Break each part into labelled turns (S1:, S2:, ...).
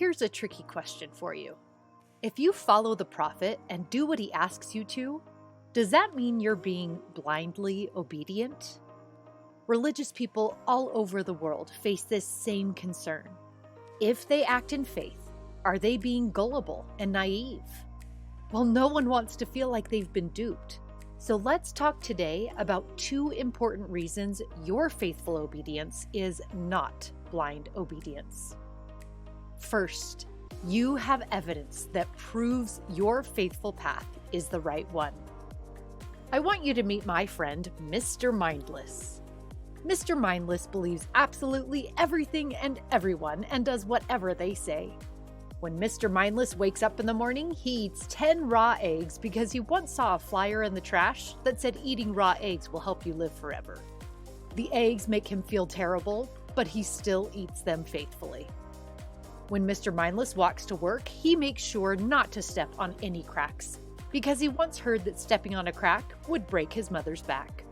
S1: Here's a tricky question for you. If you follow the prophet and do what he asks you to, does that mean you're being blindly obedient? Religious people all over the world face this same concern. If they act in faith, are they being gullible and naive? Well, no one wants to feel like they've been duped. So let's talk today about 2 important reasons your faithful obedience is not blind obedience. First, you have evidence that proves your faithful path is the right one. I want you to meet my friend, Mr. Mindless. Mr. Mindless believes absolutely everything and everyone and does whatever they say. When Mr. Mindless wakes up in the morning, he eats 10 raw eggs because he once saw a flyer in the trash that said eating raw eggs will help you live forever. The eggs make him feel terrible, but he still eats them faithfully. When Mr. Mindless walks to work, he makes sure not to step on any cracks because he once heard that stepping on a crack would break his mother's back.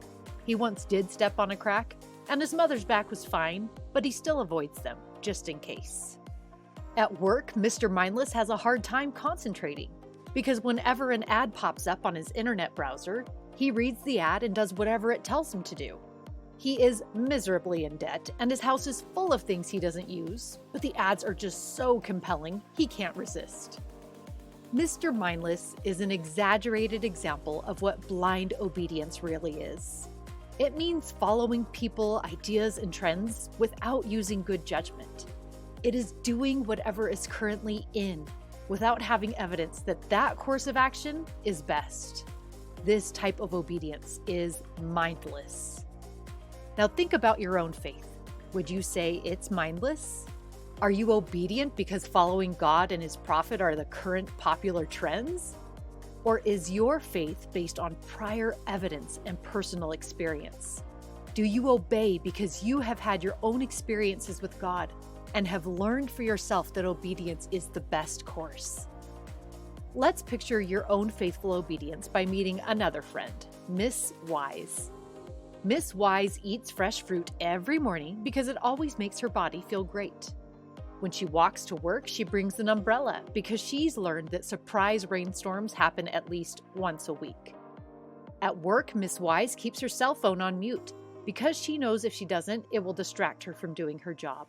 S1: He once did step on a crack, and his mother's back was fine, but he still avoids them, just in case. At work, Mr. Mindless has a hard time concentrating because whenever an ad pops up on his internet browser, he reads the ad and does whatever it tells him to do. He is miserably in debt, and his house is full of things he doesn't use, but the ads are just so compelling, he can't resist. Mr. Mindless is an exaggerated example of what blind obedience really is. It means following people, ideas, and trends without using good judgment. It is doing whatever is currently in, without having evidence that that course of action is best. This type of obedience is mindless. Now think about your own faith. Would you say it's mindless? Are you obedient because following God and his prophet are the current popular trends? Or is your faith based on prior evidence and personal experience? Do you obey because you have had your own experiences with God and have learned for yourself that obedience is the best course? Let's picture your own faithful obedience by meeting another friend, Miss Wise. Miss Wise eats fresh fruit every morning because it always makes her body feel great. When she walks to work, she brings an umbrella because she's learned that surprise rainstorms happen at least once a week. At work, Miss Wise keeps her cell phone on mute because she knows if she doesn't, it will distract her from doing her job.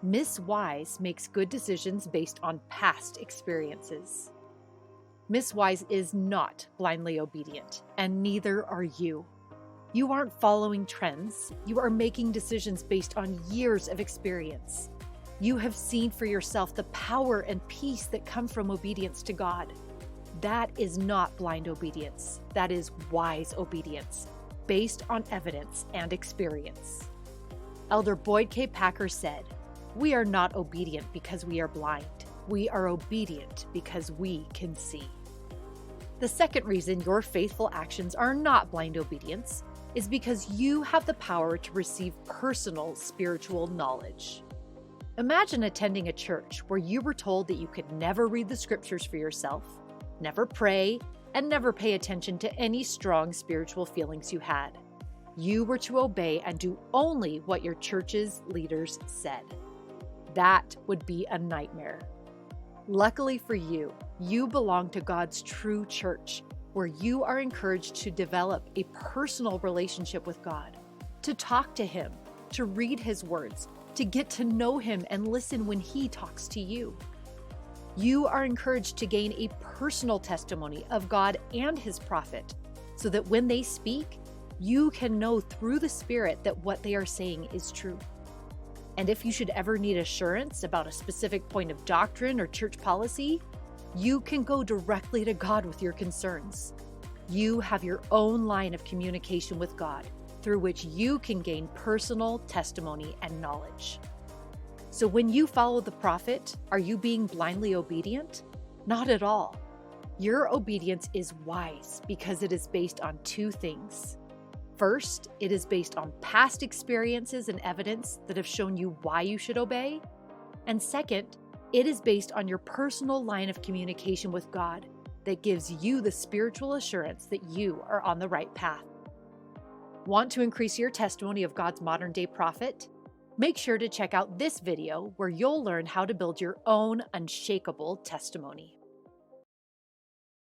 S1: Miss Wise makes good decisions based on past experiences. Miss Wise is not blindly obedient, and neither are you. You aren't following trends. You are making decisions based on years of experience. You have seen for yourself the power and peace that come from obedience to God. That is not blind obedience. That is wise obedience, based on evidence and experience. Elder Boyd K. Packer said, "We are not obedient because we are blind. We are obedient because we can see." The second reason your faithful actions are not blind obedience is because you have the power to receive personal spiritual knowledge. Imagine attending a church where you were told that you could never read the scriptures for yourself, never pray, and never pay attention to any strong spiritual feelings you had. You were to obey and do only what your church's leaders said. That would be a nightmare. Luckily for you, you belong to God's true church, where you are encouraged to develop a personal relationship with God, to talk to Him, to read His words, to get to know Him and listen when He talks to you. You are encouraged to gain a personal testimony of God and His prophet, so that when they speak, you can know through the Spirit that what they are saying is true. And if you should ever need assurance about a specific point of doctrine or church policy, you can go directly to God with your concerns. You have your own line of communication with God, through which you can gain personal testimony and knowledge. So when you follow the prophet, are you being blindly obedient? Not at all. Your obedience is wise because it is based on 2 things. First, it is based on past experiences and evidence that have shown you why you should obey. And second, it is based on your personal line of communication with God that gives you the spiritual assurance that you are on the right path. Want to increase your testimony of God's modern-day prophet? Make sure to check out this video where you'll learn how to build your own unshakable testimony.